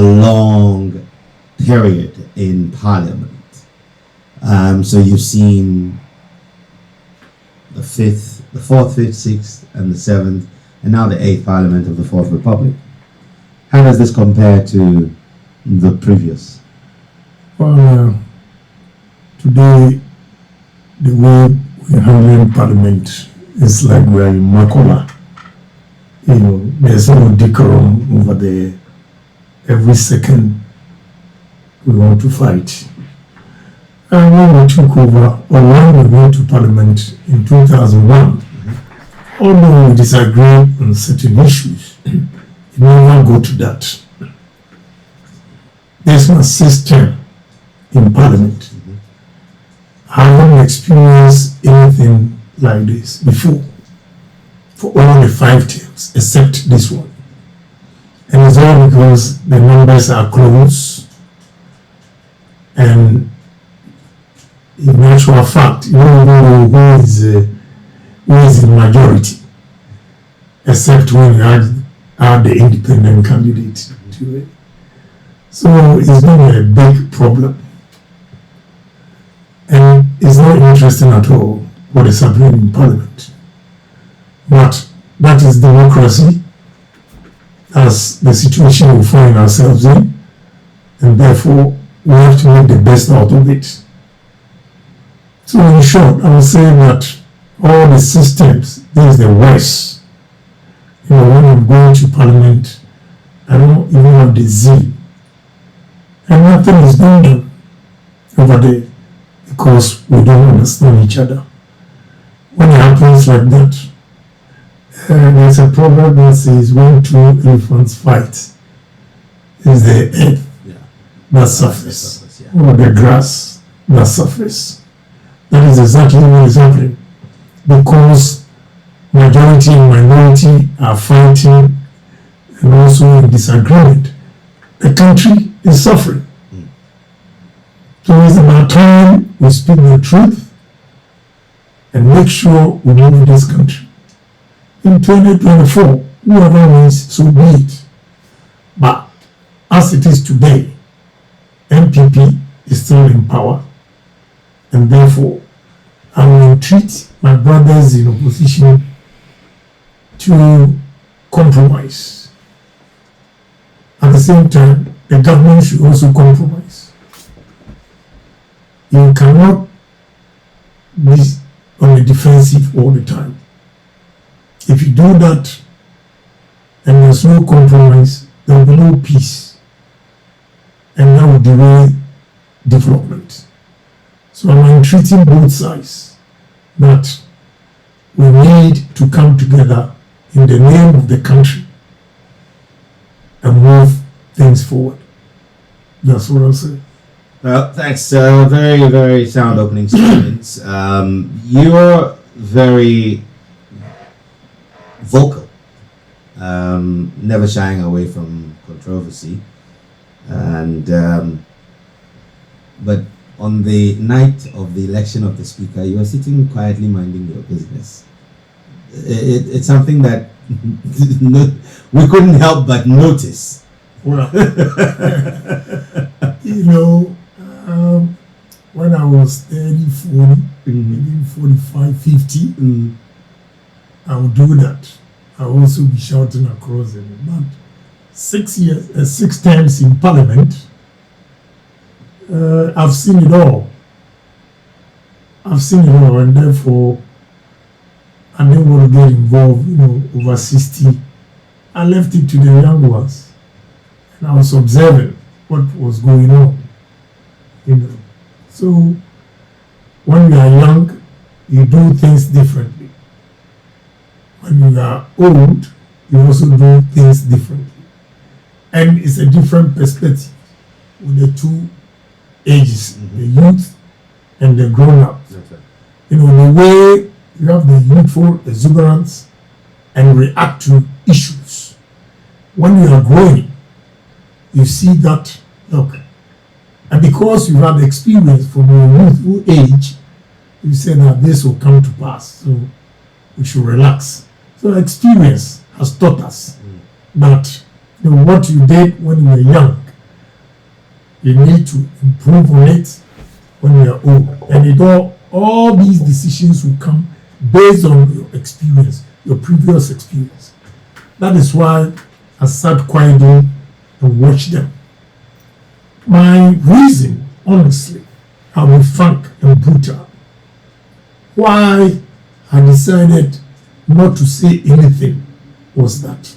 long period in Parliament. So you've seen the 4th, 5th, 6th, and the 7th, and now the 8th Parliament of the 4th Republic. How does this compare to the previous? Well, today, the way we're handling Parliament is like we're in Makola. You know, there's no decorum over there. Every second, we want to fight. And when we took over, or when we went to Parliament in 2001, although we disagreed on certain issues, we never go to that. There's no system in Parliament. I haven't experienced anything like this before for all the 5 terms except this one. And it's all because the numbers are close, and in actual fact, you don't know who is in majority, except when you add the independent candidate to it. So it's not a big problem. And it's not interesting at all what is happening in Parliament. But that is democracy. That's the situation we find ourselves in. And therefore, we have to make the best out of it. So in short, I would say that all the systems, this is the worst. You know, when I'm going to Parliament, I don't even have the zeal. And nothing is being done over there because we don't understand each other. When it happens like that, there's a proverb that says when 2 elephants fight, is the earth that suffers, or the grass that suffers. That is exactly what is happening, because majority and minority are fighting and also in disagreement. The country is suffering. So it's about time we speak the truth and make sure we move this country. In 2024, whoever wins, so be it. But as it is today, NPP is still in power, and therefore I will entreat my brothers in opposition to compromise. At the same time, the government should also compromise. You cannot be on the defensive all the time. If you do that and there's no compromise, there will be no peace, and that will derail development. So I'm entreating both sides that we need to come together in the name of the country and move things forward. That's what I'll say. Well, thanks. Very, very sound opening statements. You're very vocal, never shying away from controversy, and but on the night of the election of the speaker, you were sitting quietly minding your business. It's something that we couldn't help but notice. Well, you know, when I was 30, 40, maybe 45, 50, I would do that. I would also be shouting across the room. But 6 times in Parliament, I've seen it all. And therefore, I didn't want to get involved, you know, over 60. I left it to the young ones. And I was observing what was going on, you know. So, when you are young, you do things differently. When you are old, you also do things differently. And it's a different perspective with the 2 ages, the youth and the grown-ups. Okay. You know, the way you have the youthful exuberance and react to issues. When you are growing, you see that, look, and because you have experience from your youthful age, you say that this will come to pass, so we should relax. So experience has taught us that, you know, what you did when you were young you need to improve on it when you are old. And all these decisions will come based on your experience, your previous experience. That is why I sat quietly and watched them. My reason, honestly, I will be frank and brutal, why I decided not to say anything was that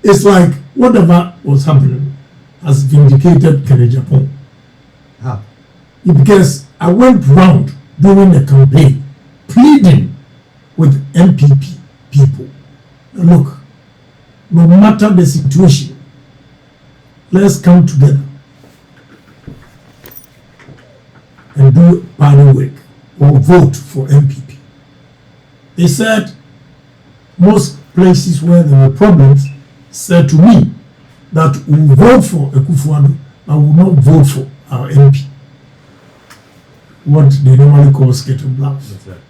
it's like whatever was happening has vindicated Kennedy Agyapong. How? Because I went round during the campaign pleading with NPP people. Now look, no matter the situation, let's come together and do party work or vote for NPP. They said most places where there were problems said to me that we will vote for Akufo-Addo, but we will not vote for our MP. What they normally call skate and blouse. That's right.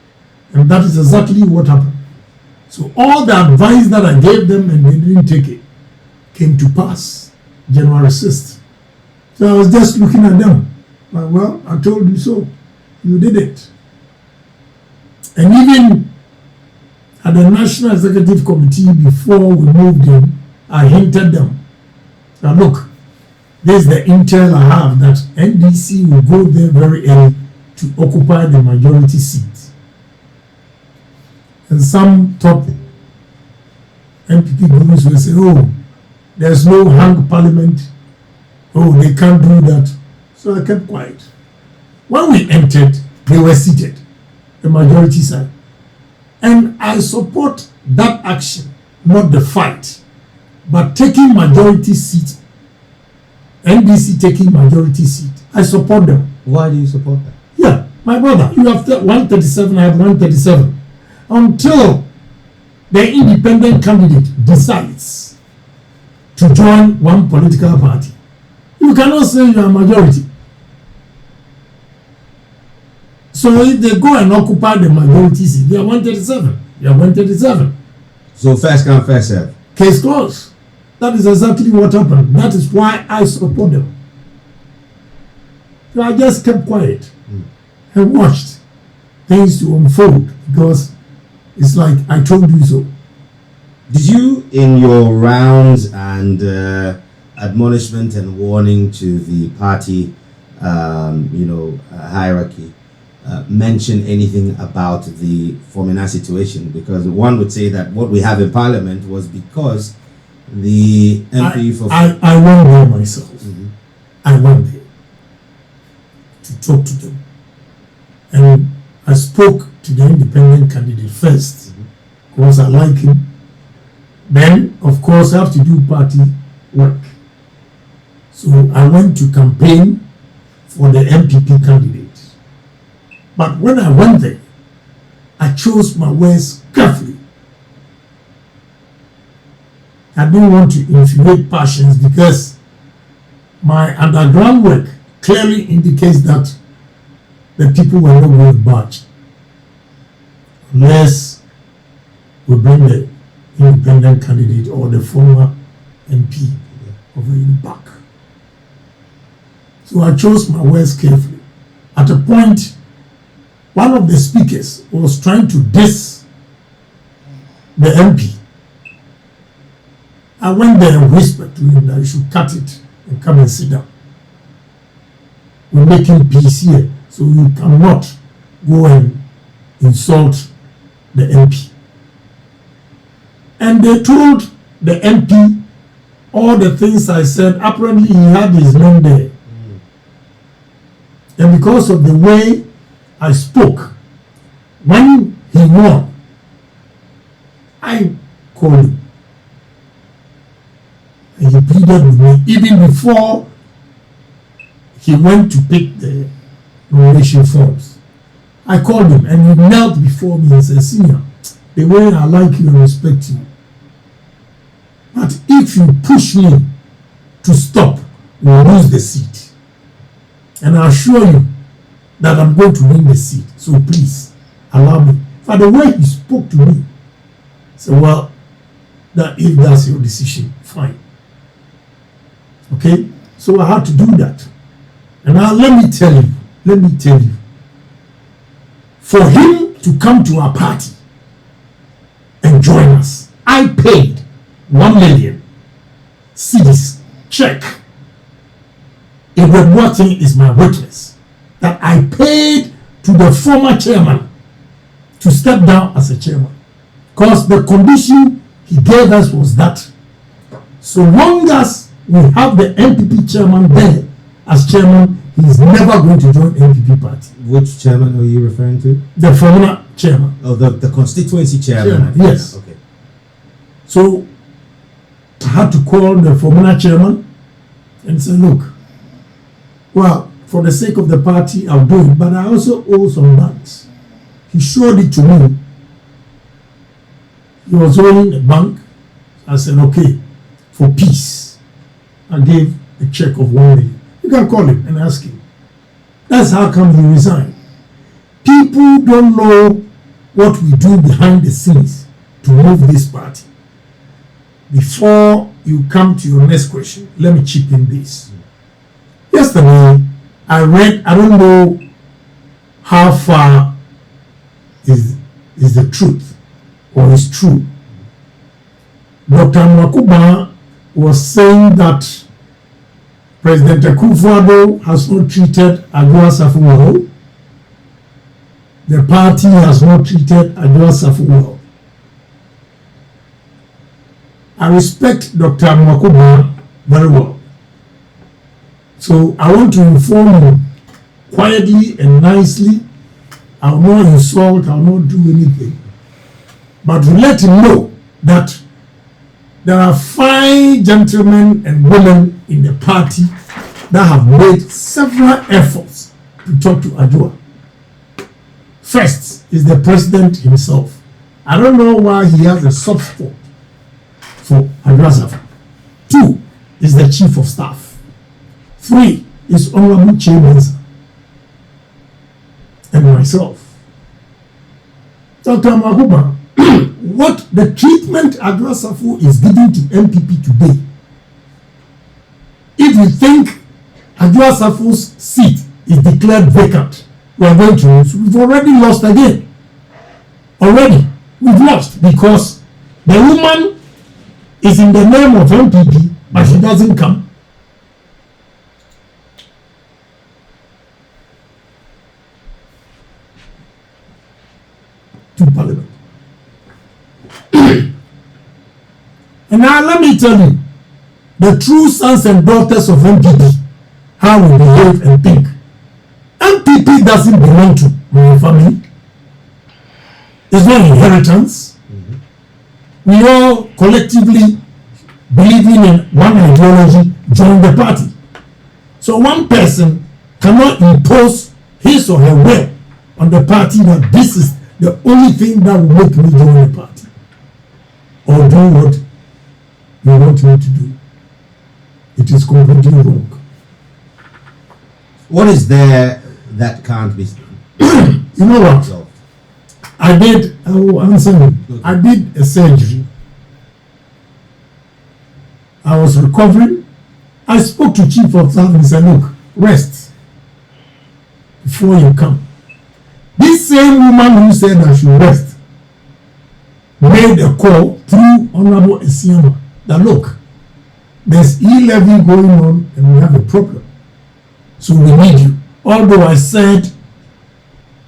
And that is exactly what happened. So all the advice that I gave them and they didn't take it came to pass January 6th. So I was just looking at them. Like, well, I told you so. You did it. And even at the National Executive Committee, before we moved in, I hinted them. Now look, this is the intel I have that NDC will go there very early to occupy the majority seat. And some top NPP groups will say, oh, there's no hung parliament. Oh, they can't do that. So I kept quiet. When we entered, they were seated, the majority side. And I support that action, not the fight, but taking majority seat, NDC taking majority seat. I support them. Why do you support that? Yeah, my brother, you have 137, I have 137. Until the independent candidate decides to join one political party, you cannot say you are majority. So if they go and occupy the majority seat, they are 137. They are 137. So first come, first serve. Case closed. That is exactly what happened. That is why I support them. So I just kept quiet and watched things to unfold because it's like I told you so. Did you, in your rounds and admonishment and warning to the party, hierarchy, mention anything about the Formina situation? Because one would say that what we have in Parliament was because the MP I went there myself. I went there to talk to them. And I spoke to the independent candidate first because I like him. Then, of course, I have to do party work. So I went to campaign for the NPP candidate. But when I went there, I chose my words carefully. I didn't want to inflate passions because my underground work clearly indicates that the people were not going to budge unless we bring the independent candidate or the former MP of the back. So I chose my words carefully. At a point, one of the speakers was trying to diss the MP. I went there and whispered to him that he should cut it and come and sit down. We're making peace here, so you cannot go and insult the MP. And they told the MP all the things I said. Apparently, he had his name there. And because of the way I spoke, when he won, I called him. And he pleaded with me even before he went to pick the nomination forms. I called him and he knelt before me and said, "Senior, the way I like you and respect you, but if you push me to stop, we'll lose the seat. And I assure you that I'm going to win the seat. So please, allow me." For the way he spoke to me, I said, "Well, that if that's your decision, fine." Okay? So I had to do that. And now let me tell you, for him to come to our party and join us, I paid 1 million cedis check. Agyapong is my witness that I paid to the former chairman to step down as a chairman, because the condition he gave us was that so long as we have the NPP chairman there as chairman, he is never going to join NPP party. Which chairman are you referring to? The former chairman. Oh, the constituency chairman. Yes. Okay. So I had to call the former chairman and say, look, well, for the sake of the party, I'll do it, but I also owe some banks. He showed it to me. He was owing a bank. I said, okay, for peace. I gave a check of 1 million. You can call him and ask him. That's how come he resigned. People don't know what we do behind the scenes to move this party. Before you come to your next question, let me chip in this. Yesterday, I read, I don't know how far is the truth or is true. Dr. Makuba was saying that President Akufo-Addo has not treated Adwoa Sarfo well. The party has not treated Adwoa Sarfo well. I respect Dr. Makuba very well. So I want to inform you quietly and nicely. I will not insult, I will not do anything. But to let him know that there are fine gentlemen and women in the party that have made several efforts to talk to Adwoa. First is the president himself. I don't know why he has a soft spot for Adwoa Sarfo. 2 is the chief of staff. 3 is Honorable Chairman and myself. Dr. Makuba, what the treatment Adwoa Sarfo is giving to NPP today, if you think Adwoa Sarfo's seat is declared vacant, we are going to lose. We've already lost again. Already, we've lost because the woman is in the name of NPP, but she doesn't come. To Parliament. And now let me tell you, the true sons and daughters of NPP, how we behave and think. NPP doesn't belong to my family. It's not inheritance. We all collectively believing in one ideology join the party. So one person cannot impose his or her will on the party that this is the only thing that will make me join the party or do what you want me to do. It is completely wrong. What is there that can't be You know what? I will answer you. I did a surgery. I was recovering. I spoke to chief of staff and said, look, rest before you come. This same woman who said I should rest made a call through Honorable Esiama that look, there's e-levy going on and we have a problem. So we need you. Although I said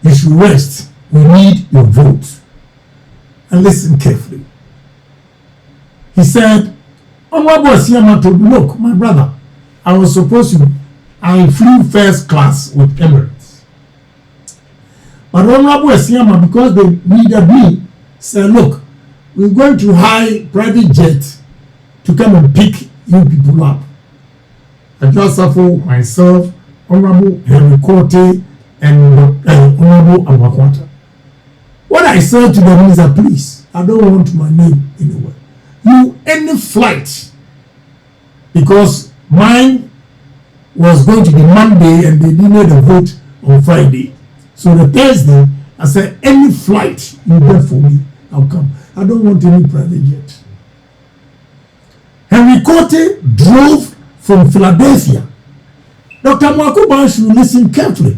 you should rest, we need your vote. And listen carefully. He said, Honorable Esiama told me, look, my brother, I was supposed to, I flew first class with Emirates. But Honorable Esiama, because they needed me, said, look, we're going to hire private jet to come and pick you people up. Adwoa Sarfo, myself, Honorable Henry Korte, and Honorable Amakwata. What I said to them is that, please, I don't want my name anywhere. You, any flight, because mine was going to be Monday and they needed a vote on Friday. So the Thursday, I said, any flight you get for me, I'll come. I don't want any private jet. Henry Korte drove from Philadelphia. Dr. Mwakuba should listen carefully.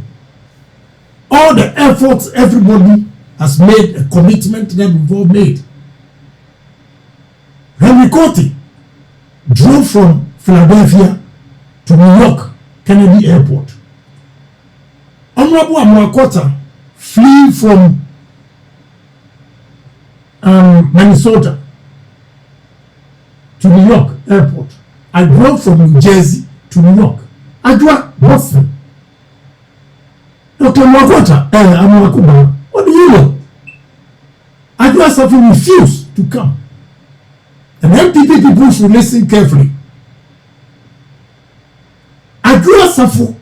All the efforts everybody has made, a commitment that we've all made. Henry Cote drove from Philadelphia to New York, Kennedy Airport. Honorable Amwakota flew from Minnesota to New York Airport. I drove from New Jersey to New York. Adwoa Boston. Dr. Amwakota, what do you know? Adwoa Sarfo refused to come. And NPP people should listen carefully. Adwoa Sarfo,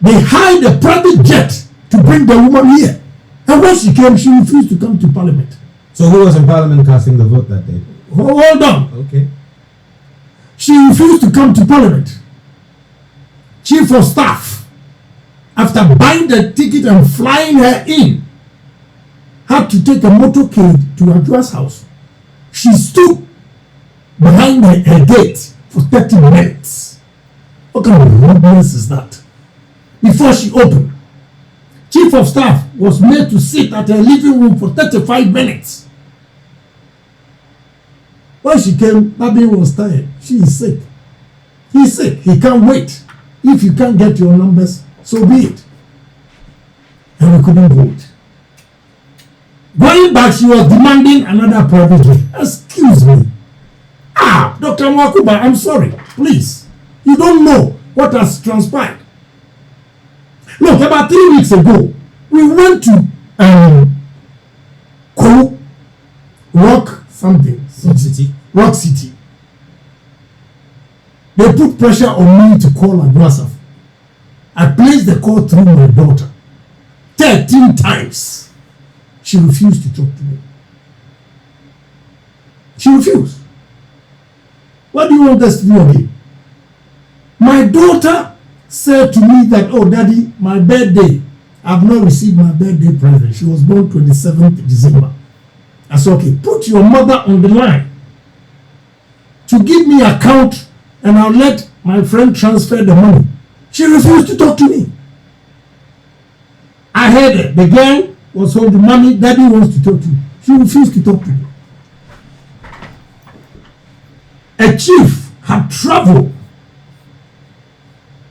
they hired a private jet to bring the woman here. And when she came, she refused to come to Parliament. So who was in Parliament casting the vote that day? Hold on. Okay. She refused to come to Parliament. Chief of Staff, after buying the ticket and flying her in, had to take a motorcade to Adwoa's house. She stood behind her gate for 30 minutes. What kind of rudeness is that? Before she opened, Chief of Staff was made to sit at her living room for 35 minutes. When she came, Babi was tired. She is sick. He's sick. He can't wait. If you can't get your numbers, so be it. And we couldn't vote. Going back, she was demanding another private jet. Excuse me. Dr. Mwakuba, I'm sorry. Please. You don't know what has transpired. Look, about 3 weeks ago, we went to Rock City. They put pressure on me to call Adwoa Sarfo. I placed the call through my daughter 13 times. She refused to talk to me. She refused. What do you want us to do again? My daughter said to me that, oh, Daddy, my birthday, I've not received my birthday present. She was born 27th December. I said, okay, put your mother on the line to give me account and I'll let my friend transfer the money. She refused to talk to me. I heard it. The girl was holding money. Daddy wants to talk to me. She refused to talk to me. A chief had traveled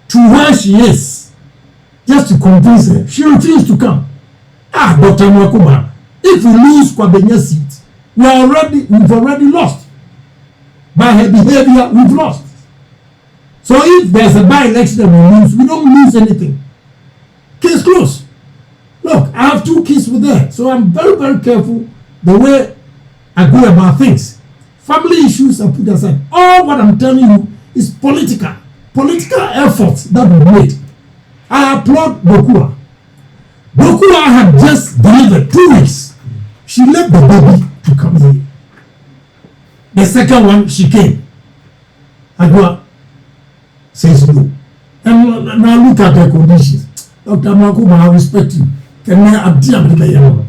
to where she is just to convince her. She refused to come. Dr. Mwakuba, if we lose Kwabenya's seat, we've already lost. By her behavior, we've lost. So if there's a by-election that we lose, we don't lose anything. Case closed. Look, I have 2 kids with her, so I'm very, very careful the way I go about things. Family issues are put aside. All what I'm telling you is political efforts that we made. I applaud Dokua. Dokua had just delivered 2 weeks. She left the baby to come here. The second one, she came. Adwoa says no. And now look at her conditions. Dr. Mwakuba, I respect you.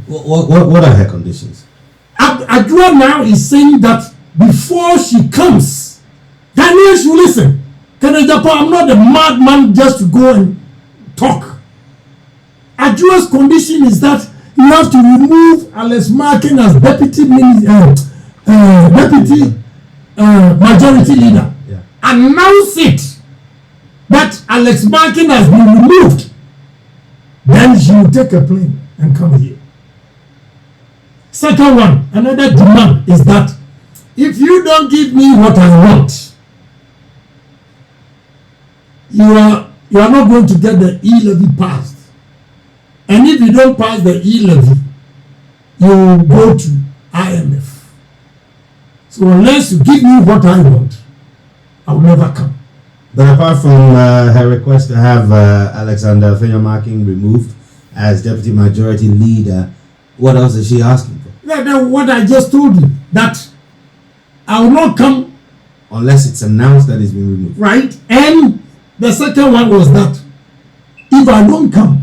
What are her conditions? Adwoa now is saying that before she comes, Daniel should listen. Kennedy Agyapong, I'm not a madman just to go and talk. Adwoa's condition is that you have to remove Alex Markin as deputy majority leader. Yeah. Announce it that Alex Markin has been removed. Then she will take a plane and come here. Second one, another demand is that if you don't give me what I want, you are not going to get the E-levy passed. And if you don't pass the E-levy, you will go to IMF. So unless you give me what I want, I will never come. But apart from her request to have Alexander Fenyamakin removed as deputy majority leader, what else is she asking for? That's what I just told you, that I will not come unless it's announced that it's been removed. Right? And the second one was that if I don't come,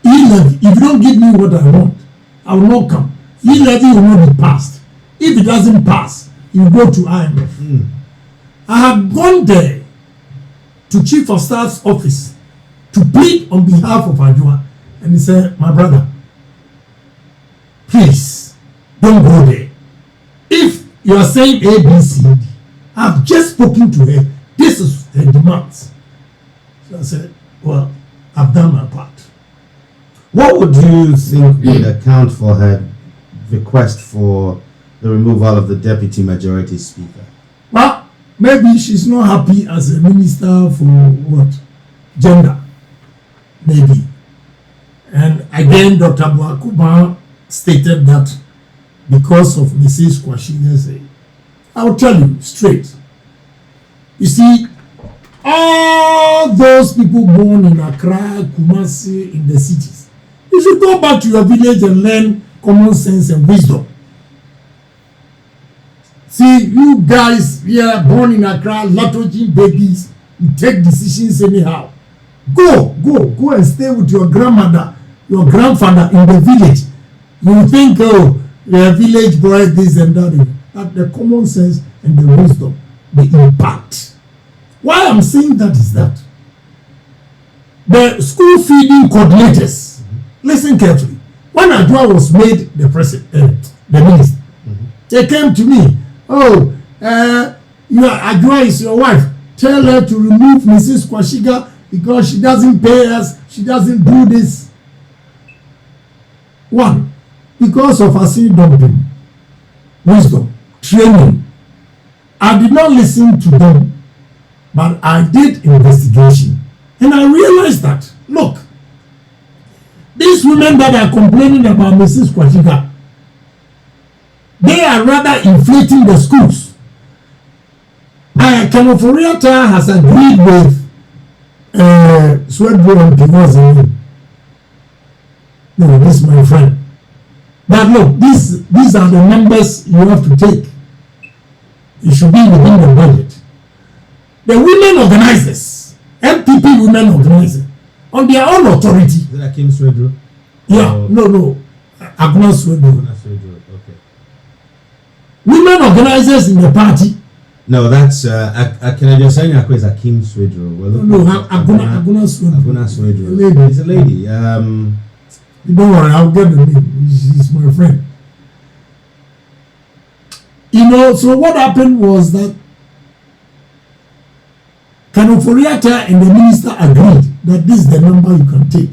E-levy, if you don't give me what I want, I will not come. E-levy will not be passed. If it doesn't pass, you go to IMF. I have gone there to Chief of Staff's office to plead on behalf of Adwoa, and he said, my brother, please don't go there. If you are saying A, B, C, D, I've just spoken to her. This is her demands. So I said, well, I've done my part. What would you think would account for her request for the removal of the deputy majority speaker? Well, maybe she's not happy as a minister for what? Gender. Maybe. And again, Dr. Buakuba stated that because of Mrs. Quashigah, I'll tell you straight. You see, all those people born in Accra, Kumasi, in the cities, you should go back to your village and learn common sense and wisdom. See, you guys here born in Accra, lethargic babies, you take decisions anyhow. Go and stay with your grandmother, your grandfather in the village. You think, oh, the village boy, this and that. But the common sense and the wisdom, the impact. Why I'm saying that is that the school feeding coordinators, listen carefully. When Adwoa was made the president, the minister, they came to me. Oh, Adwoa is your wife. Tell her to remove Mrs. Quashigah because she doesn't pay us. She doesn't do this. One, because of her doctrine, wisdom, training. I did not listen to them, but I did investigation. And I realized that, look, these women that are complaining about Mrs. Quashigah, they are rather inflating the schools. Kenoforiata has agreed with Swedbo and Pinozi. No, this is my friend. But look, these are the numbers you have to take. It should be within the budget. The women organizers, NPP women organizers, on their own authority. Is it Akim Swedro? Yeah, no. Aguna Swedro. Okay. Women organizers in the party. No, that's Kennedy Agyapong is Akim Swedro. No, Aguna Swedro. Aguna Swedro. Lady. It's a lady. Don't worry, I'll get the name. She's my friend. You know, so what happened was that Kenoforiata and the minister agreed that this is the number you can take.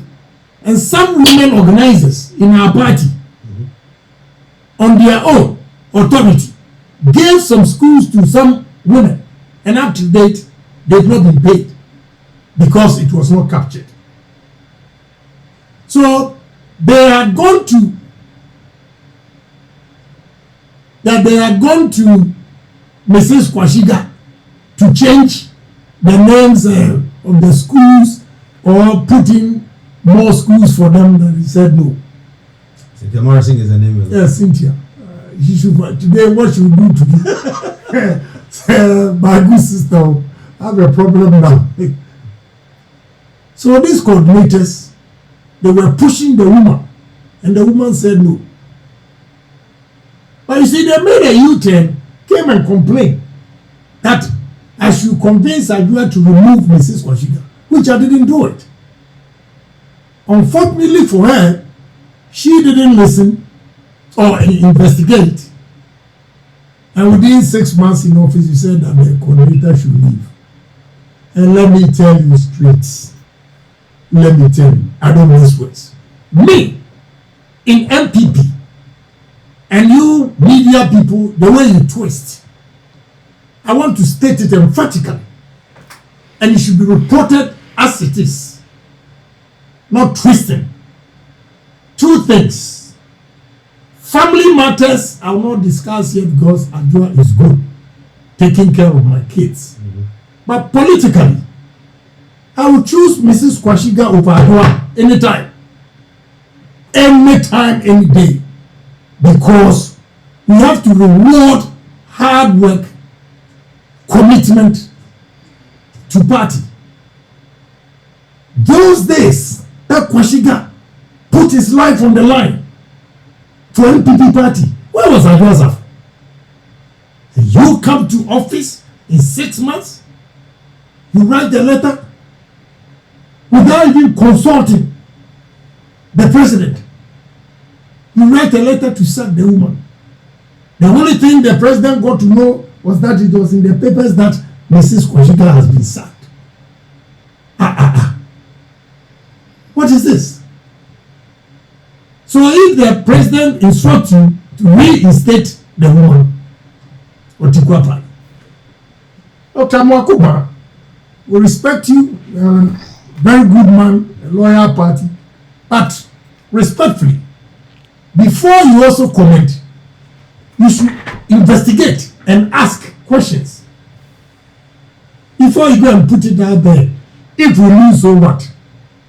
And some women organizers in our party, on their own authority, gave some schools to some women. And up to date, they've not been paid because it was not captured. So they had gone to Mrs. Quashigah to change the names of the schools or put in more schools for them. And he said no. Cynthia Morrison is the name of it. Yes, Cynthia. She should today. What she will do today? My good sister, I have a problem now. So these coordinators, they were pushing the woman, and the woman said no. But you see, they made a U-turn, came and complained that I should convince Adwoa to remove Mrs. Quashigah, which I didn't do it. Unfortunately for her, she didn't listen or investigate. And within 6 months in office, he said that the coordinator should leave. And let me tell you straight. Let me tell you, I don't miss words. Me, in NPP, and you media people, the way you twist, I want to state it emphatically. And it should be reported as it is. Not twisting. Two things. Family matters I will not discuss here because Adwoa is good, taking care of my kids. But politically, I will choose Mrs. Quashigah over Adwoa anytime. Anytime, any day. Because we have to reward hard work, commitment to party. Those days that Quashigah put his life on the line for NPP party, where was Adwoa Sarfo? You come to office in 6 months, You write the letter without even consulting the president. You write a letter to sack the woman. The only thing the president got to know was that it was in the papers that Mrs Quashigah has been sacked. What is this? So if the president instructs you to reinstate the woman, Otikwapa, Dr. Mwakuba, we respect you, you're a very good man, a loyal party, but respectfully, before you also comment, you should investigate and ask questions before you go and put it out there. If we lose, so what?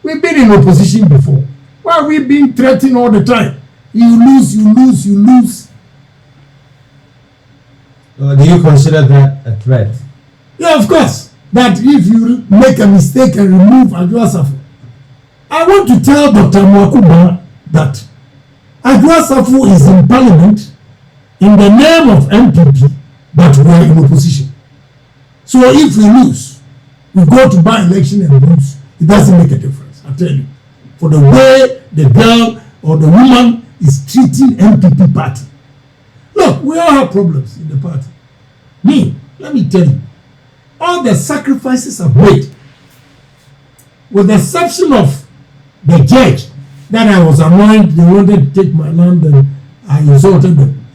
We've been in opposition before. Why are we being threatened all the time? You lose, you lose, you lose. Do you consider that a threat? Yeah, of course. That if you make a mistake and remove Adwoa Sarfo, I want to tell Dr. Mwakuba that Adwoa Sarfo is in parliament in the name of NPP, but we are in opposition. So if we lose, we go to by-election and lose, it doesn't make a difference, I tell you. For the way the girl or the woman is treating NPP party. Look, we all have problems in the party. Me, let me tell you, all the sacrifices I've made, with the exception of the judge that I was annoyed, they wanted to take my land and I insulted them.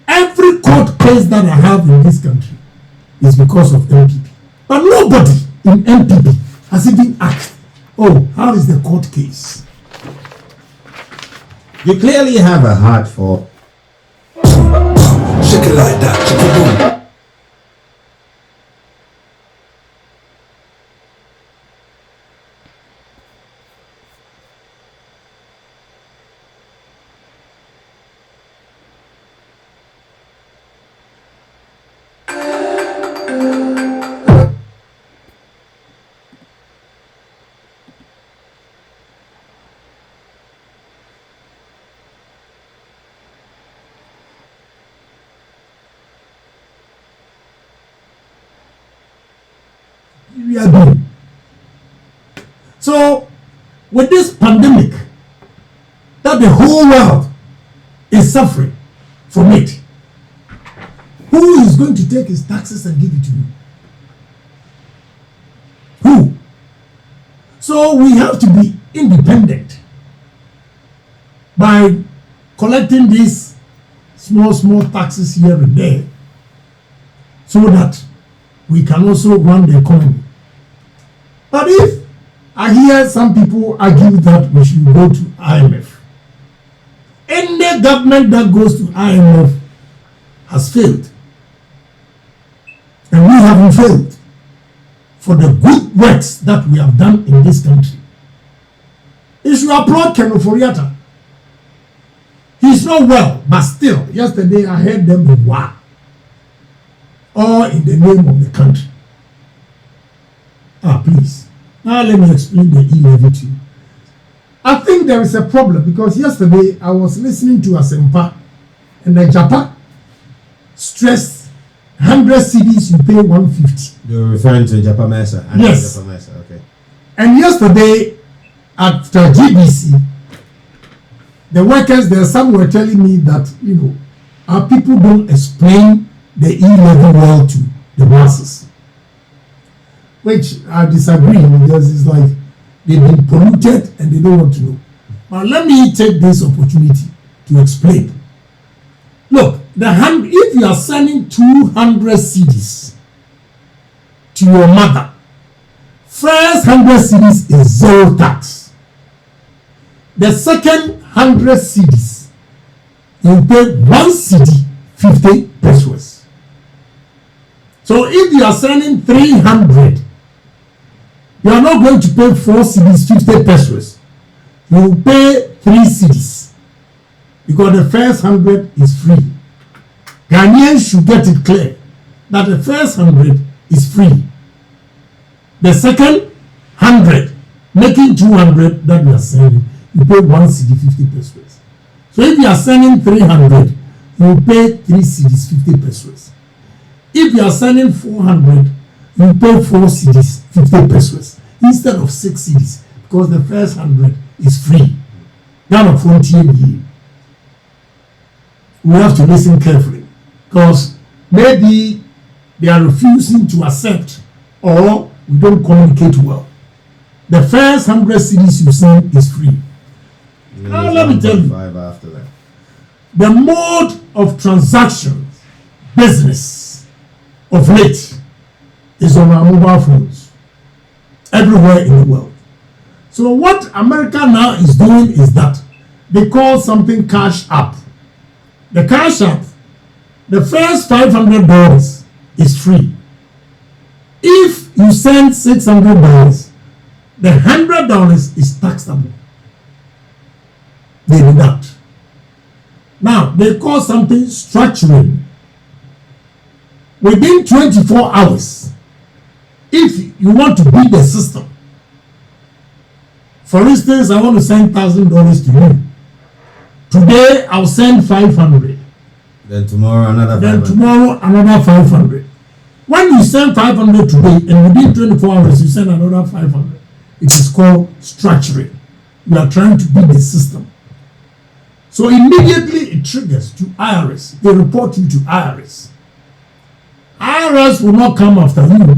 Every court case that I have in this country is because of NPP. But nobody in NPP has even asked, oh, how is the court case? You clearly have a heart for... Shake it like that, shake it boom. We are doing. So, with this pandemic that the whole world is suffering from it, who is going to take his taxes and give it to you? Who? So we have to be independent by collecting these small taxes here and there so that we can also run the economy. But if I hear some people argue that we should go to IMF, any government that goes to IMF has failed. And we haven't failed for the good works that we have done in this country. You should applaud Kennedy Agyapong. He's not well, but still, yesterday I heard them in war. All in the name of the country. Please. Now let me explain the e-levy to you. I think there is a problem because yesterday I was listening to Asempa and the Japan stressed 100 cedis you pay 150. You're referring to Japamesa? Yes. Japamesa, okay. And yesterday at the GBC, the workers there, some were telling me that, our people don't explain the e-levy well to the masses. Which I disagree because it's like they've been polluted and they don't want to know. But let me take this opportunity to explain. Look, if you are sending 200 cedis to your mother, first 100 cedis is zero tax. The second 100 cedis, you pay 1 cedi 50 pesos. So if you are sending 300, you are not going to pay 4 cedis 50 pesos. You pay 3 cedis because the first 100 is free. Ghanaians should get it clear that the first 100 is free. The second 100, making 200 that you are sending, you pay 1 cedi 50 pesos. So if you are sending 300, you pay 3 cedis 50 pesos. If you are sending 400, you pay 4 cedis, 50 pesos, instead of 6 cedis, because the first 100 is free. Now, of 40 years, we have to listen carefully, because maybe they are refusing to accept, or we don't communicate well. The first 100 cedis you send is free. Now, let me tell you, after that. the mode of transactions, business of late, is on our mobile phones everywhere in the world. So what America now is doing is that they call something Cash App. The Cash App, the first $500 is free. If you send $600, the $100 is taxable. They deduct. Now, they call something structuring. Within 24 hours, if you want to beat the system, for instance, I want to send $1,000 to you. Today, I'll send 500. Then tomorrow, another 500. Then tomorrow, another 500. When you send 500 today, and within 24 hours, you send another 500, it is called structuring. You are trying to beat the system. So immediately it triggers to IRS. They report you to IRS. IRS will not come after you.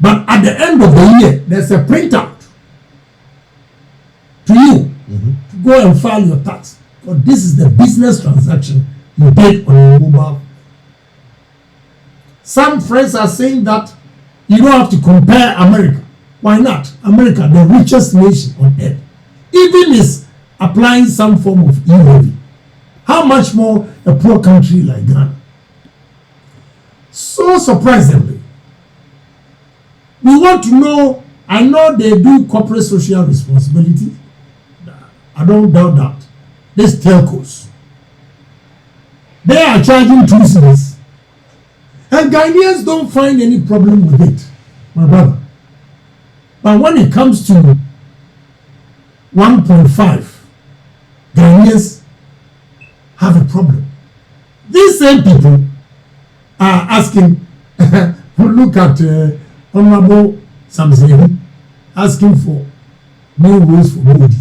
But at the end of the year, there's a printout to you to go and file your tax. But this is the business transaction you did on your mobile. Some friends are saying that you don't have to compare America. Why not? America, the richest nation on earth, even is applying some form of e-levy. How much more a poor country like Ghana? So surprisingly, we want to know, I know they do corporate social responsibility. I don't doubt that. These telcos, they are charging 2 cedis. And Ghanaians don't find any problem with it, my brother. But when it comes to 1.5, Ghanaians have a problem. These same people are asking, look at Honorable Samseni asking for new rules for Modi.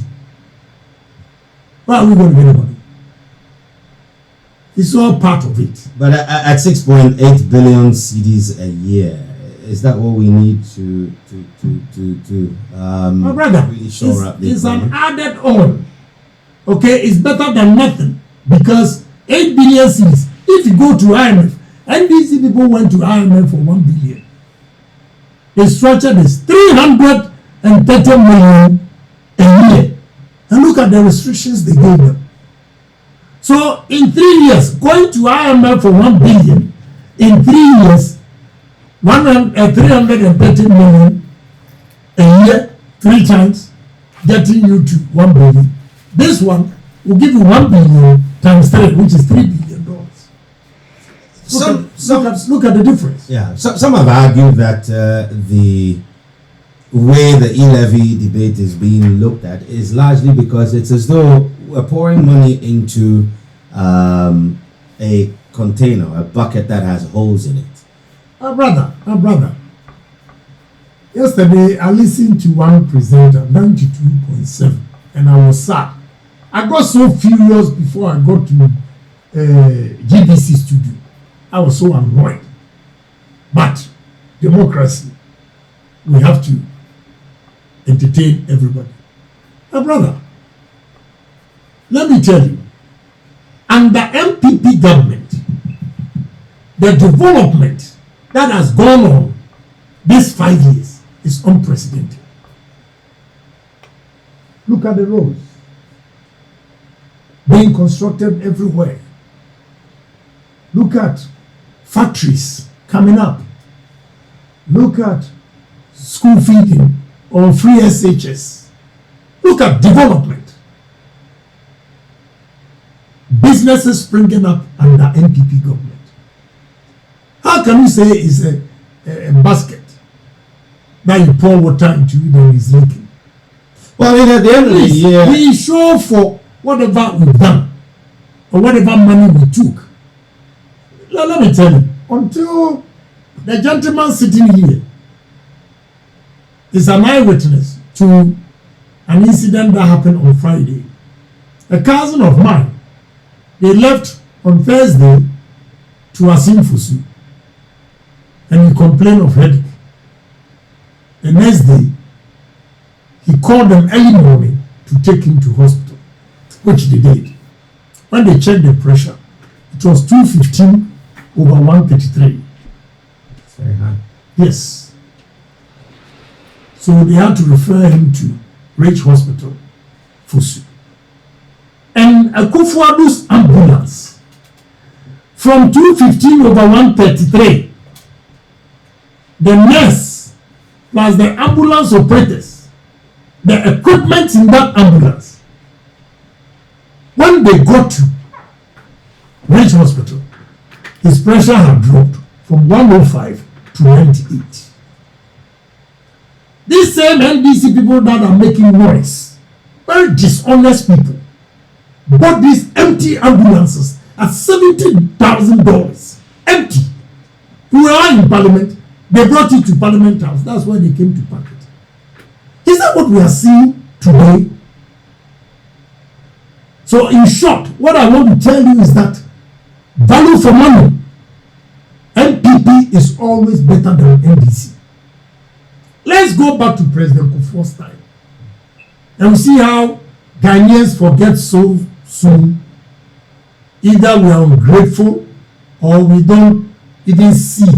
Where are we going to get the money? It's all part of it. But at 6.8 billion cedis a year, is that what we need to my brother, really shore up the it's economy? an added on. Okay, it's better than nothing, because 8 billion cedis. If you go to IMF, NDC people went to IMF for 1 billion. They structured this 330 million a year. And look at the restrictions they gave them. So in 3 years, going to IMF for 1 billion, in 3 years, 330 million a year, 3 times, getting you to 1 billion. This one will give you 1 billion times 3, which is $3 billion. Look at the difference. Yeah, some have argued that the way the e-levy debate is being looked at is largely because it's as though we're pouring money into a container, a bucket that has holes in it. My brother. Yesterday, I listened to one presenter, 92.7, and I was sad. I got so furious before I got to GBC studio. I was so annoyed. But democracy, we have to entertain everybody. My brother, let me tell you, under NPP government, the development that has gone on these 5 years is unprecedented. Look at the roads being constructed everywhere. Look at factories coming up. Look at school feeding or free SHS. Look at development. Businesses springing up under NPP government. How can you say it's a basket that you pour water into and it's leaking? Well, I mean, at the end of the year, we show for whatever we've done or whatever money we took. Let me tell you, until the gentleman sitting here is an eyewitness to an incident that happened on Friday. A cousin of mine, they left on Thursday to Asimfusu and he complained of headache. The next day, he called them early morning to take him to hospital, which they did. When they checked the pressure, it was 215 over 133. It's very high. Yes. So they had to refer him to Rich Hospital, Fusu. And Akufo-Addo's ambulance, from 215 over 133, the nurse plus the ambulance operators, the equipment in that ambulance, when they got to Rich Hospital, his pressure had dropped from 105 to 98. These same NDC people that are making noise, very dishonest people, bought these empty ambulances at $70,000. Empty. We were in Parliament. They brought it to Parliament House. That's why they came to park it. Is that what we are seeing today? So in short, what I want to tell you is that value for money, NPP is always better than NDC. Let's go back to President Kufuor's time and we see how Ghanaians forget so soon. Either we are ungrateful or we don't even see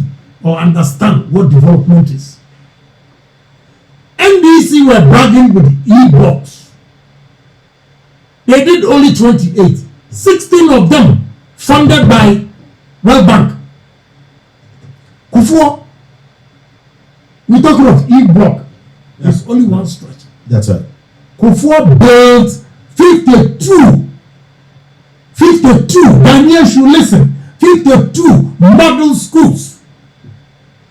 or understand what development is. NDC were bragging with e-blocks. They did only 28. 16 of them funded by World Bank. Kufuor, we're talking of e-block. There's only one stretch. That's right. Kufuor built 52. Ghanaians should listen. 52 model schools.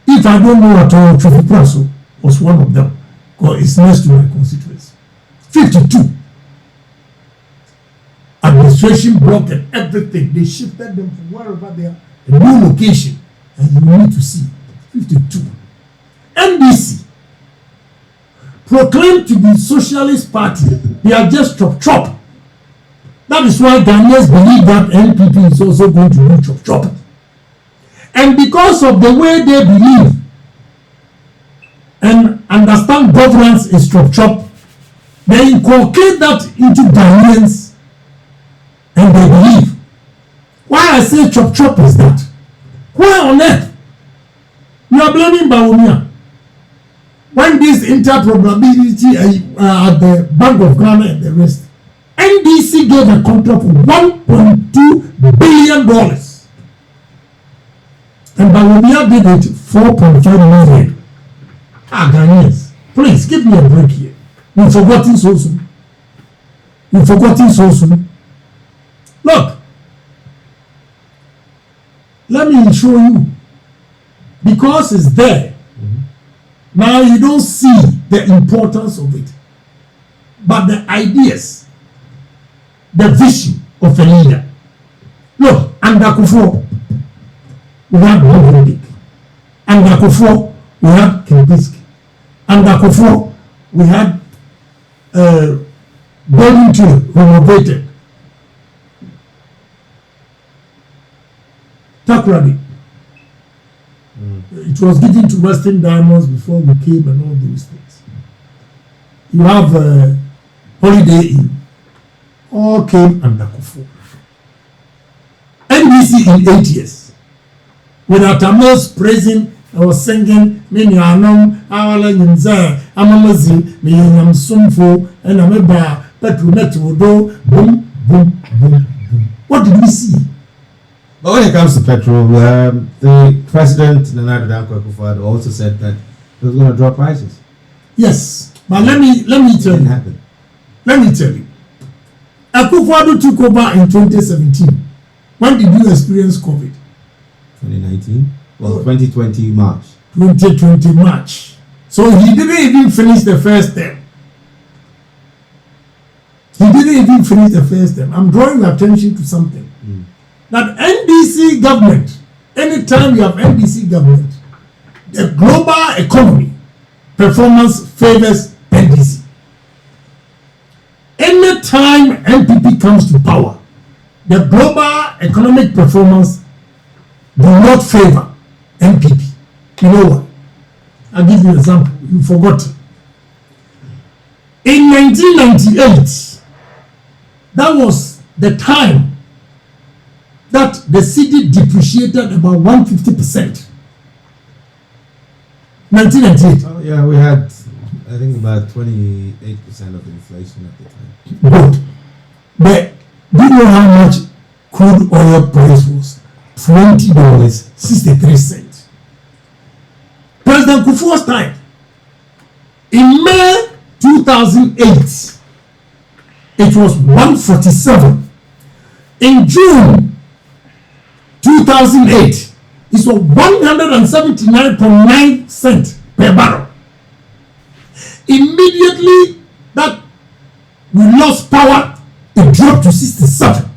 If I don't know at all, Chofi was one of them, because it's next to my constituency. 52. Administration block and everything. They shifted them from wherever they are, a new location, and you need to see 52. NDC proclaimed to be Socialist Party. They are just chop. That is why Ghanaians believe that NPP is also going to do chop. And because of the way they believe and understand governance is chop, they inculcate that into Ghanaians and they believe. Why I say chop is that? Why on earth? You are blaming Bawumia. When this interprobability at the Bank of Ghana and the rest, NDC gave a contract for $1.2 billion. And Bawumia did it 4.5 million. Ghanaians, please give me a break here. We've forgotten so soon. Look, let me show you. Because it's there. Now you don't see the importance of it. But the ideas, the vision of a leader. Look, under Kufuor, we had Mohammed. Under Kufuor, we had Kibisky. Under Kufuor, we had Golden renovated. Takrady. It was given to Western Diamonds before we came and all those things. You have Holiday Inn. All came under Kufuor. NBC in 8 years. With Atamos praising or singing, Minyanum, Awala Yinza, Amamazi, Minyam Sumfo, and Ameba, Petrometro, boom, boom, boom, boom. What did we see? But when it comes to petrol, the president, Nana Akufo-Addo, also said that he was going to drop prices. Yes, but let me tell you. Happen. Let me tell you. Akufo-Addo took over in 2017. When did you experience COVID? 2019? Well, 2020 March. 2020 March. So he didn't even finish the first term. I'm drawing attention to something. That NDC government, anytime you have NDC government, the global economy performance favors NDC. Anytime NPP comes to power, the global economic performance do not favor NPP. You know what? I'll give you an example. You forgot. In 1998, that was the time that the cedi depreciated about 150%. 1998. Oh, yeah, we had, I think, about 28% of inflation at the time. Good. But do you know how much crude oil price was? $20.63. President Kufuor's time. In May 2008, it was 147. In June 2008, it was 179.9 cents per barrel. Immediately that we lost power, it dropped to 67.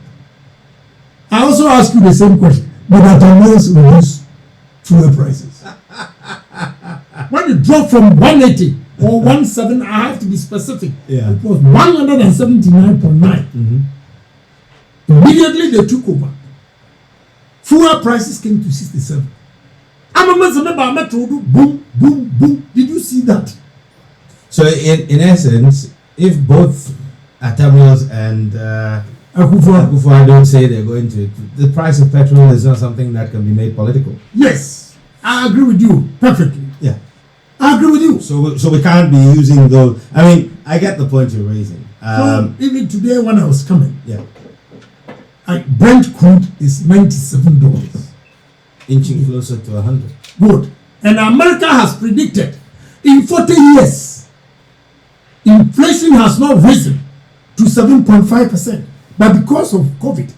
I also ask you the same question. But at times reduce fuel prices. When it dropped from 180 or 17, I have to be specific. Yeah. It was 179.9. Immediately they took over. Fuel prices came to 67. I'm a boom, boom, boom. Did you see that? So in essence, if both Atamios and Akufo don't say they're going to, the price of petrol is not something that can be made political. Yes, I agree with you perfectly. Yeah, I agree with you. So we can't be using those. I mean, I get the point you're raising. So even today when I was coming, Yeah, Brent crude is $97, inching closer to 100. good, and America has predicted in 40 years inflation has not risen to 7.5%, but because of COVID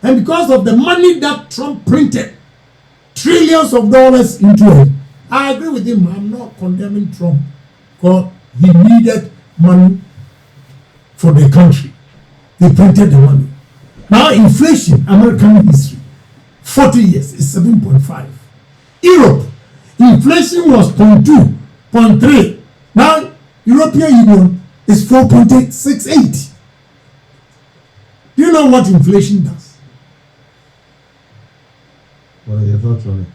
and because of the money that Trump printed trillions of dollars into it. I agree with him. I'm not condemning Trump because he needed money for the country. They printed the money. Now inflation, American history, 40 years is 7.5. Europe, inflation was 0.2, 0.3. Now European Union is 4.68. Do you know what inflation does? What are your thoughts on it?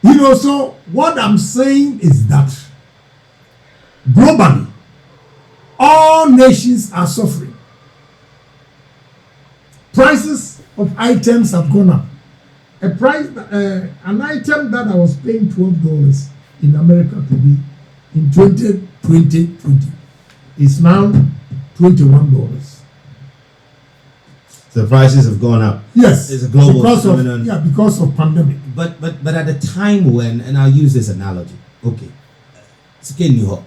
You know, so what I'm saying is that globally, all nations are suffering. Prices of items have gone up. An item that I was paying $12 in America today in 2020 is now $21. The prices have gone up. Yes, It's a global because phenomenon. because of pandemic. But at the time when, and I'll use this analogy. Okay, skin you hot.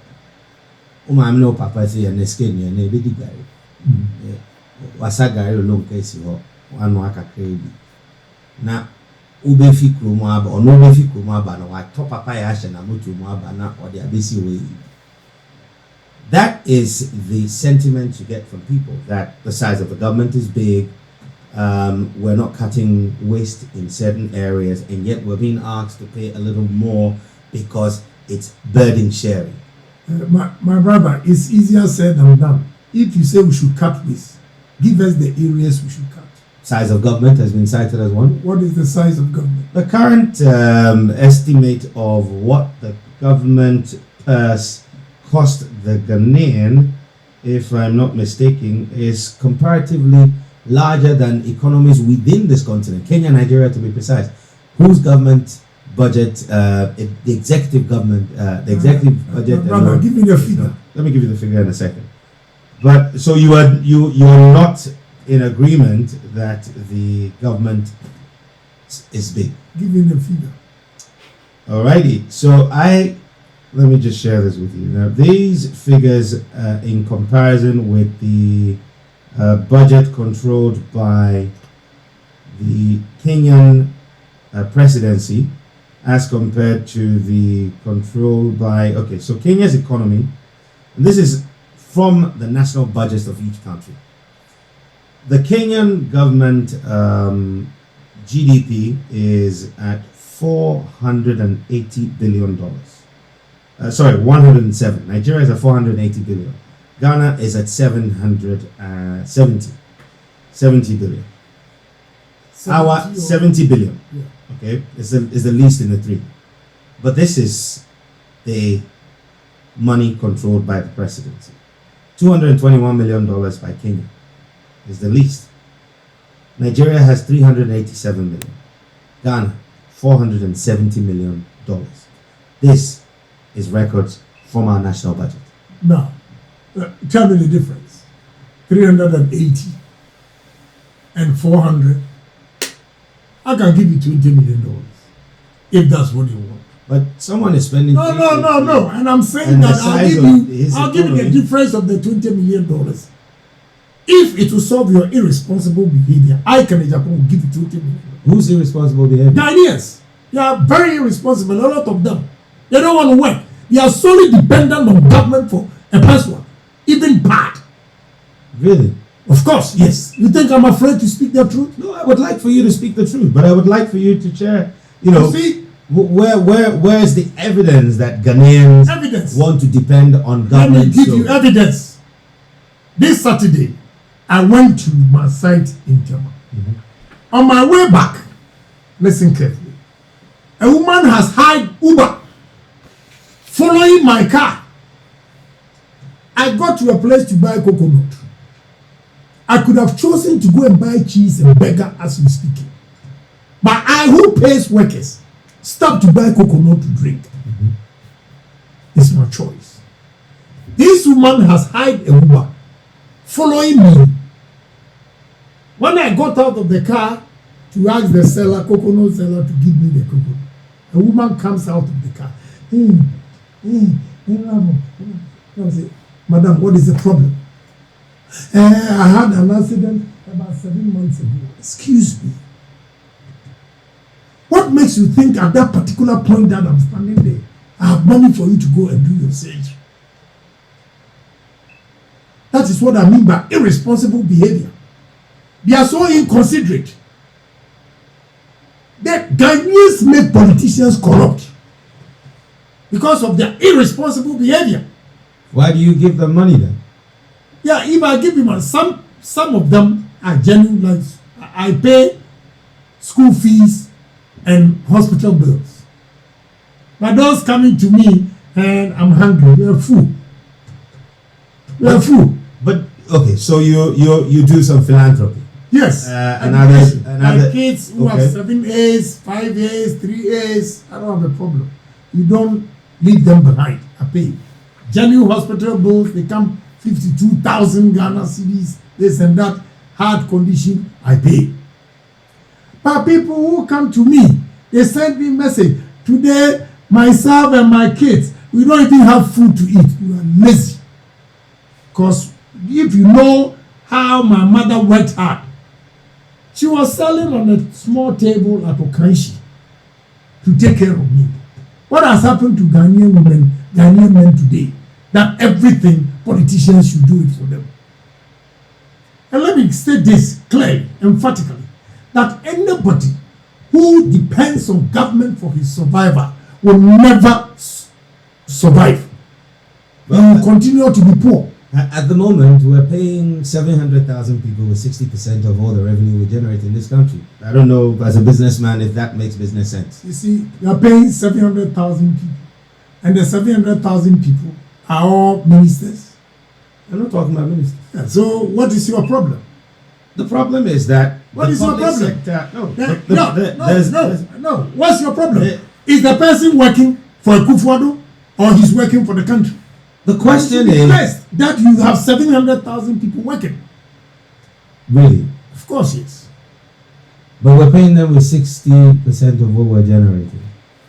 I'm no papa say and skin you and a big guy. Wasa guy alone case you hot. One waka crazy. Now, ube fi krumaba or no ube fi krumaba no wa top papa yash and amutu muaba na or the abisi way. That is the sentiment you get from people, that the size of the government is big, we're not cutting waste in certain areas, and yet we're being asked to pay a little more because it's burden sharing. My brother, it's easier said than done. If you say we should cut waste, give us the areas we should cut. Size of government has been cited as one. What is the size of government? The current estimate of what the government purse cost the Ghanaian, if I'm not mistaken, is comparatively larger than economies within this continent, Kenya, Nigeria to be precise, whose government budget, the executive government, the executive budget. Brother, give me the figure. Let me give you the figure in a second. But so you are not in agreement that the government is big. Give me the figure. Alrighty, so let me just share this with you. Now, these figures, in comparison with the budget controlled by the Kenyan presidency, as compared to the control by, okay, so Kenya's economy, and this is from the national budgets of each country. The Kenyan government GDP is at $480 billion. 107. Nigeria is at 480 billion. Ghana is at 70 billion. Our 70 billion. Yeah. Okay, is the least in the three. But this is the money controlled by the presidency. $221 million by Kenya is the least. Nigeria has 387 million. Ghana, $470 million. This is records from our national budget. Now, tell me the difference. 380 and 400. I can give you $20 million if that's what you want. But someone is spending. No. And I'm saying And that the I'll size give of you his the economy. difference of the $20 million. If it will solve your irresponsible behavior, I, Kennedy Agyapong, will give you $20 million. Who's irresponsible behavior? Ghanaians, they are very irresponsible. A lot of them, they don't want to work. They are solely dependent on government for a password, even bad. Really? Of course, yes. You think I'm afraid to speak the truth? No, I would like for you to speak the truth, but I would like for you to share. You see, where is the evidence that Ghanaians evidence. want to depend on Let me government? give you evidence. This Saturday, I went to my site in Tema. On my way back, listen carefully. A woman has hired Uber following my car. I got to a place to buy coconut. I could have chosen to go and buy cheese and burger as we speaking. But I, who pays workers, stop to buy coconut to drink. It's my choice. This woman has hired a Uber following me. When I got out of the car to ask the seller, coconut seller, to give me the coconut, a woman comes out of the car. I say, Madam, what is the problem? I had an accident about 7 months ago. Excuse me. What makes you think at that particular point that I'm standing there, I have money for you to go and do your surgery? That is what I mean by irresponsible behavior. They are so inconsiderate. The Ghanaians make politicians corrupt because of their irresponsible behavior. Why do you give them money then? Yeah, if I give you money, some of them are genuine. Like I pay school fees and hospital bills. But those coming to me and I'm hungry, we are full. We are full. But okay, so you do some philanthropy. Yes. Another kids who have 7 A's, 5 A's, 3 A's, I don't have a problem. You don't leave them behind. I pay. Genuine hospital bills, they come 52,000 Ghana cedis, this and that, heart condition, I pay. But people who come to me, they send me message, today myself and my kids, we don't even have food to eat. You are lazy. Because if you know how my mother worked hard, she was selling on a small table at Okanshi to take care of me. What has happened to Ghanaian women, Ghanaian men today? That everything politicians should do it for them. And let me state this clearly, emphatically, that anybody who depends on government for his survival will never survive. He will continue to be poor. At the moment, we're paying 700,000 people with 60% of all the revenue we generate in this country. I don't know, as a businessman, if that makes business sense. You see, you are paying 700,000 people, and the 700,000 people are all ministers. I'm not talking about ministers. Yeah, so, what is your problem? The problem is that What is your problem? No, What's your problem? Is the person working for Kufuor or he's working for the country? the question is First, that you have 700,000 people working. really, Of course, yes. but we're paying them with 60% of what we're generating.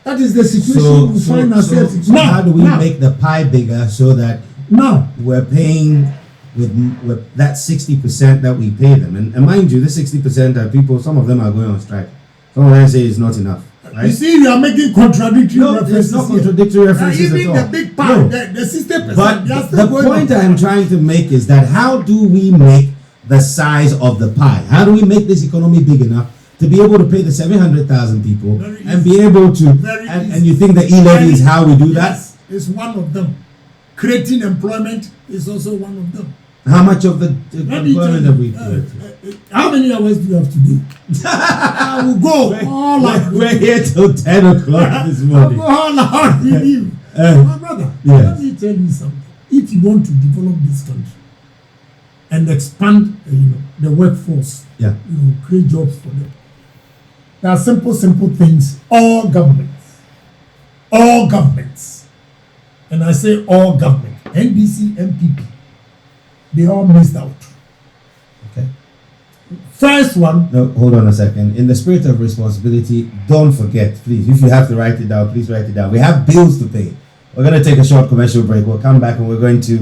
That is the situation we find ourselves in. So how do we make the pie bigger so that now we're paying with that 60% that we pay them? And mind you, the 60% are people, some of them are going on strike. Some of them say it's not enough. Right? you see, you are making contradictory No, references. there's no here. contradictory references Even at all. the big part, No. the 60%. But they are the still going point on. I'm trying to make is that how do we make the size of the pie? How do we make this economy big enough to be able to pay the 700,000 people Very and easy. be able to, Very and easy. you think the e-levy is how we do that? Yes, it's one of them. Creating employment is also one of them. How much of the Let me tell employment you, have we created? how many hours do you have today? I will go all out. We're here till 10 o'clock this I'll morning. go all out with you. My brother, yes. let me tell you something. If you want to develop this country and expand, the workforce, Yeah. Create jobs for them. There are simple things. All governments, and I say all government, NDC, NPP, they all missed out. Okay. First one. No, hold on a second. In the spirit of responsibility, don't forget, please. If you have to write it down, please write it down. We have bills to pay. We're going to take a short commercial break. We'll come back and we're going to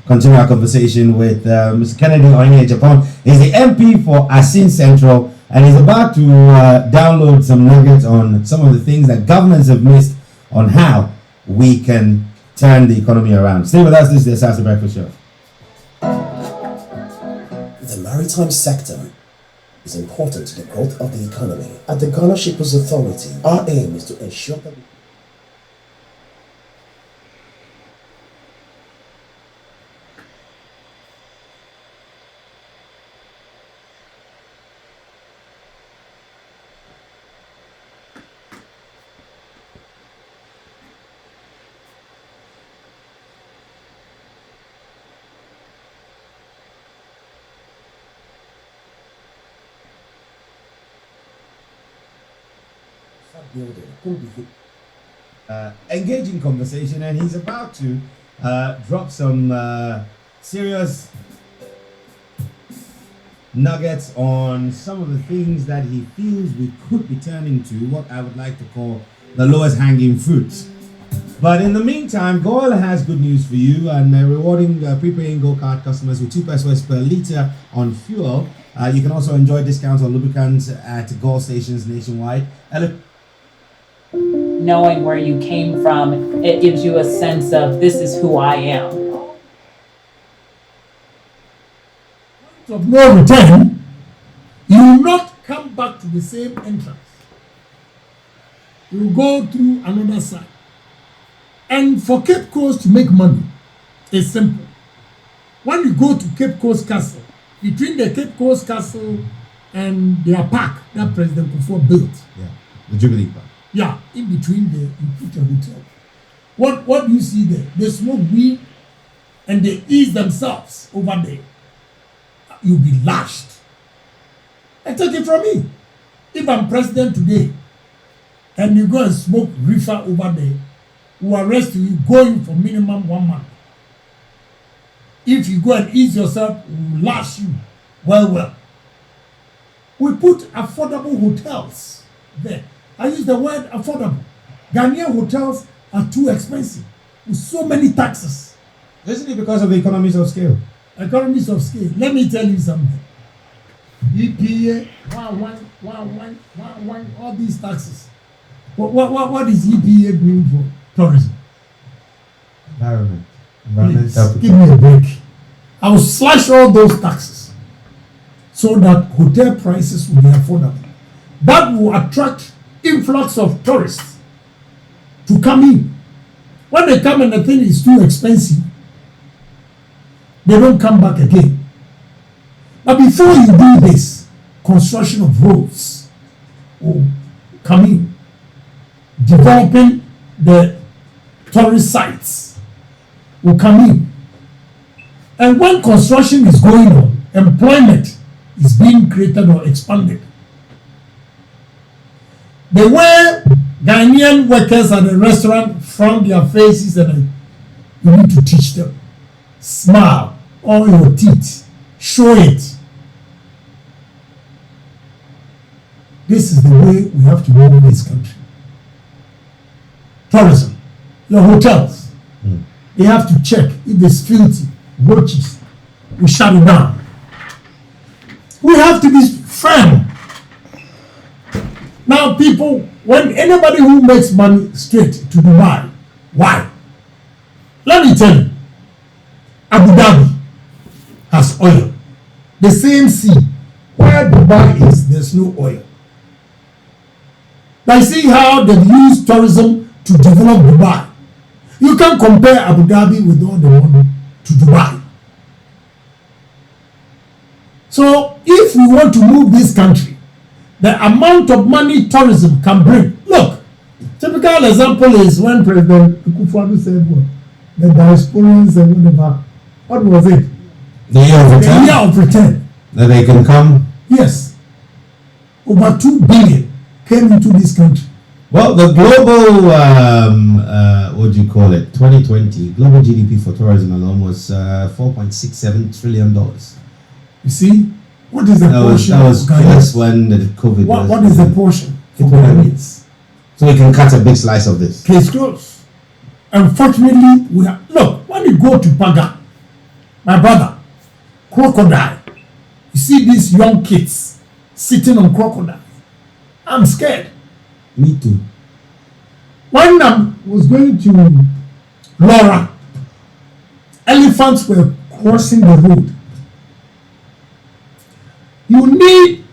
continue our conversation with Mr. Kennedy Agyapong. He's the MP for Asin Central, and he's about to download some nuggets on some of the things that governments have missed on how we can turn the economy around. Stay with us. This is the Assassin Breakfast Show. The maritime sector is important to the growth of the economy. At the Ghana Shippers Authority, our aim is to ensure that building. Engaging conversation, and he's about to drop some serious nuggets on some of the things that he feels we could be turning to what I would like to call the lowest hanging fruits. But in the meantime, GOIL has good news for you, and they're rewarding prepaying Go Card customers with 2 pesos per litre on fuel. You can also enjoy discounts on lubricants at GOIL stations nationwide. Knowing where you came from, it gives you a sense of this is who I am. Of no return, you will not come back to the same entrance. You will go through another side. And for Cape Coast to make money, it's simple. When you go to Cape Coast Castle, between the Cape Coast Castle and their park that President Kufuor built, the Jubilee Park. Yeah, in between there, you put a hotel. What do you see there? They smoke weed and they ease themselves over there. You'll be lashed. And take it from me. If I'm president today and you go and smoke reefer over there, we'll arrest you, going for minimum 1 month. If you go and ease yourself, we'll lash you. Well. We put affordable hotels there. I use the word affordable. Ghanaian hotels are too expensive with so many taxes. Isn't it because of the economies of scale? Economies of scale. Let me tell you something. EPA, all these taxes. What is EPA doing for tourism? Environment. Please, give me a break. I will slash all those taxes so that hotel prices will be affordable. That will attract influx of tourists to come in. When they come and the thing is too expensive, they don't come back again. But before you do this, construction of roads will come in, developing the tourist sites will come in. And when construction is going on, employment is being created or expanded. The way Ghanaian workers at the restaurant frown their faces, and you need to teach them. Smile, all your teeth, show it. This is the way we have to move this country. Tourism, your hotels, they have to check if there's filthy, roaches, we shut it down. We have to be firm. Now people, when anybody who makes money straight to Dubai, why? Let me tell you, Abu Dhabi has oil. The same sea where Dubai is, there's no oil. By seeing how they've used tourism to develop Dubai. You can't compare Abu Dhabi with all the money to Dubai. So if we want to move this country, the amount of money tourism can bring. Look, typical example is when President Akufo-Addo said, well, the diasporans and whatever. What was it? The year of return? The year of return. That they can come? Yes. Over 2 billion came into this country. Well, the global, what do you call it, 2020, global GDP for tourism alone was $4.67 trillion. You see, what is the portion? That was just when the COVID was. What is the portion for Ghanaians? So we can cut a big slice of this. Case closed. Unfortunately, look, when you go to Paga, my brother, crocodile, you see these young kids sitting on crocodile. I'm scared. Me too. When I was going to Laura, elephants were crossing the road. You need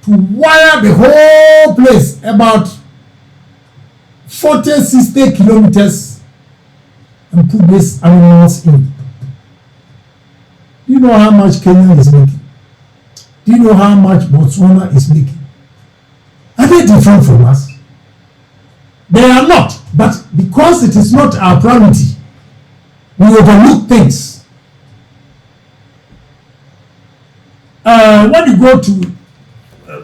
to wire the whole place about 40-60 kilometers and put these animals in. Do you know how much Kenya is making? Do you know how much Botswana is making? Are they different from us? They are not, but because it is not our priority, we overlook things. When you go to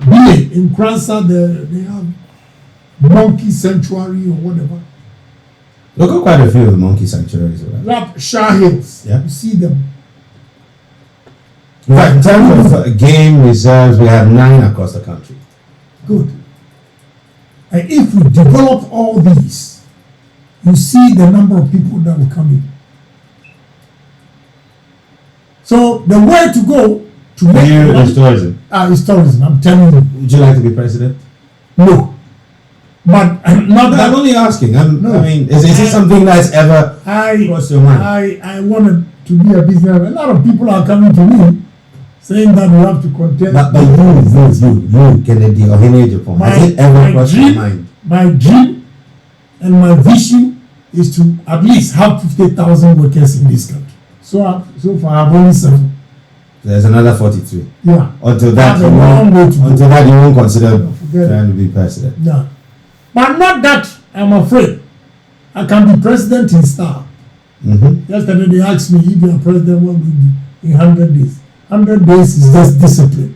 BA in Kransa, they have monkey sanctuary or whatever. Look at quite a few of the monkey sanctuaries around. Shah Hills, yeah. You see them. In fact, in terms of game reserves, we have 9 across the country. Good. And if we develop all these, you see the number of people that will come in. So the way to go to make is tourism. Is tourism. I'm telling you. Would you like to be president? No. But I'm only asking. I mean, is it something that's ever crossed your mind? I wanted to be a businessman. A lot of people are coming to me saying that we have to contest. But you, Kennedy Agyapong, has it ever crossed your mind? My dream and my vision is to at least have 50,000 workers in this country. So far, I've only 7. There's another 43. Yeah. Until that, you won't consider trying to be president. Yeah. But not that I'm afraid. I can be president in style. Yesterday they asked me, if you are president, what will you do in 100 days? 100 days is just discipline.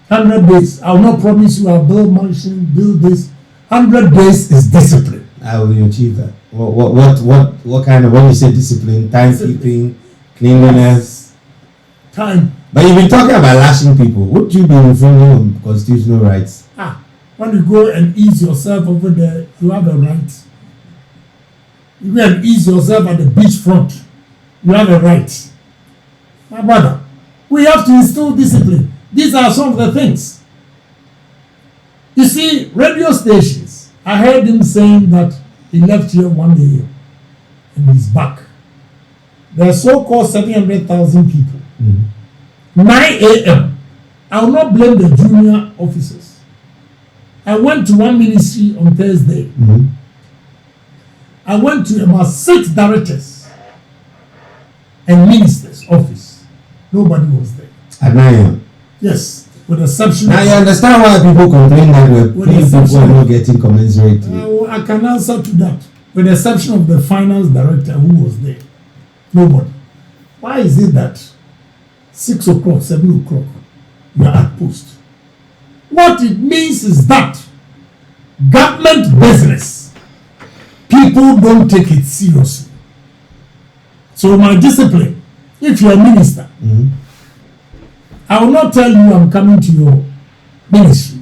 100 days. I will not promise you I'll build mansion, build this. 100 days is discipline. How will you achieve that? What kind of, when you say discipline, timekeeping, cleanliness? Time. But you've been talking about lashing people. Would you be infringing on constitutional rights? When you go and ease yourself over there, you have a right. You go and ease yourself at the beach front, you have a right. My brother, we have to instill discipline. These are some of the things. You see, radio stations, I heard him saying that he left here 1 day and he's back. There are so-called 700,000 people. 9 a.m. I will not blame the junior officers. I went to one ministry on Thursday. I went to about 6 directors and ministers' office. Nobody was there. At 9 a.m. Yes, with the exception. Now you understand why people complain that we're paying people are not getting commensurate. I can answer to that. With the exception of the finance director who was there. Nobody. Why is it that 6 o'clock, 7 o'clock, you are at post? What it means is that government business, people don't take it seriously. So my discipline, if you're a minister, I will not tell you I'm coming to your ministry.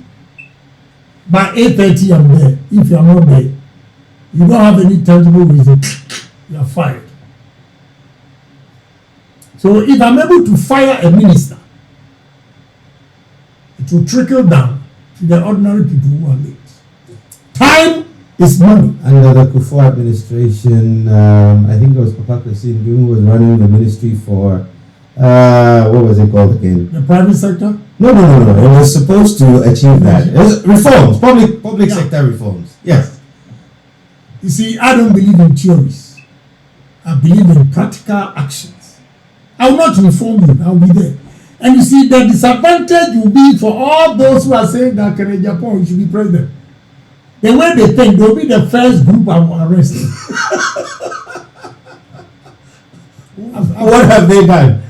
By 8:30 I'm there. If you're not there, you don't have any tangible reason, you're fired. So if I'm able to fire a minister, it will trickle down to the ordinary people who are late. Time is money. Under the Kufuor administration, I think it was Papa Kwesi who was running the ministry for, what was it called again? The private sector? No. It was supposed to achieve that. It was reforms, public sector reforms. Yes. You see, I don't believe in theories. I believe in practical actions. I will not reform you. I will be there. And you see, the disadvantage will be for all those who are saying that Kennedy Agyapong should be president. The way they think, they will be the first group I will arrest. What have they done?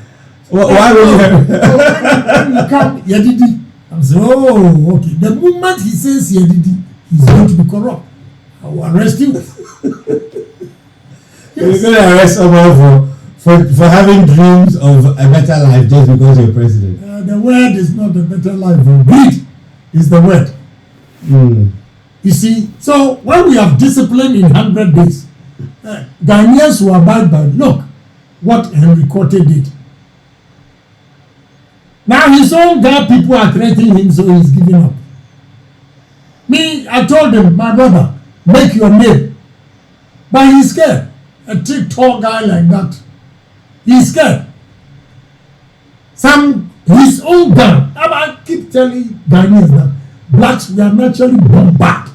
Why will you have... When you come, Yedidi, I'm saying, oh, okay. The moment he says Yedidi, he's going to be corrupt. I will arrest you. You're going to arrest someone for having dreams of a better life just because you're president. The word is not a better life. Greed is the word. You see, so when we have discipline in 100 days, Ghanaians will abide by, look what Henry Cote did. Now his own Ghana people are threatening him, so he's giving up. Me, I told him, my brother, make your name. But he's scared. A thick, tall guy like that. He's scared. His own Ghana. I keep telling Ghanaians that blacks, we are naturally born bad.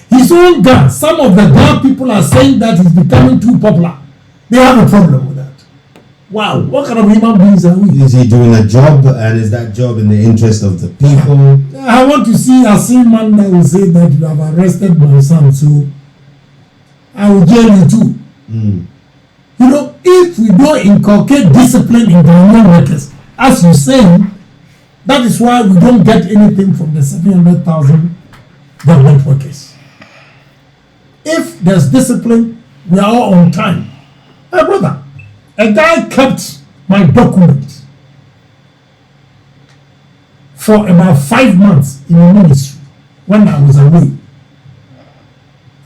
His own Ghana. Some of the Ghana people are saying that he's becoming too popular. They have a problem with that. Wow, what kind of human beings are we? Is he doing a job, and is that job in the interest of the people? I want to see a sane man that will say that you have arrested my son, so I will jail you too. You know, if we don't inculcate discipline in Ghanaian workers, as you say, that is why we don't get anything from the 700,000 government workers. If there's discipline, we are all on time. My brother, a guy kept my document for about 5 months in the ministry when I was away.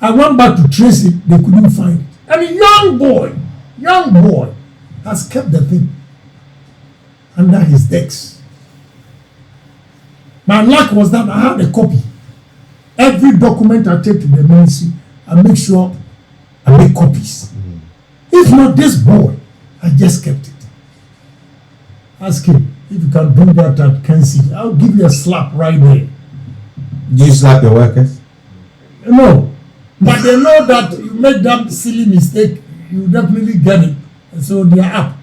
I went back to trace it, they couldn't find it. And a young boy has kept the thing under his desk. My luck was that I had a copy. Every document I take to the ministry, I make sure I make copies. If not this boy, I just kept it. Ask him if you can do that at Kensi. I'll give you a slap right there. Do you slap your workers? No. But they know that you make that silly mistake, you definitely get it. And so they are up.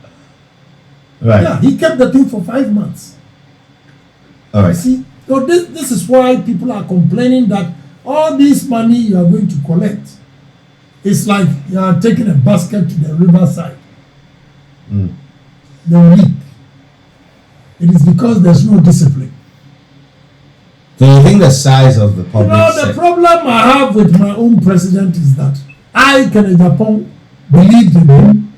Right. Yeah, he kept the thing for 5 months. All right. See, so this is why people are complaining that all this money you are going to collect, it's like you are taking a basket to the riverside. They will leak. It is because there's no discipline. Do you think the size of the public The problem I have with my own president is that I, Kennedy Agyapong, believed in him.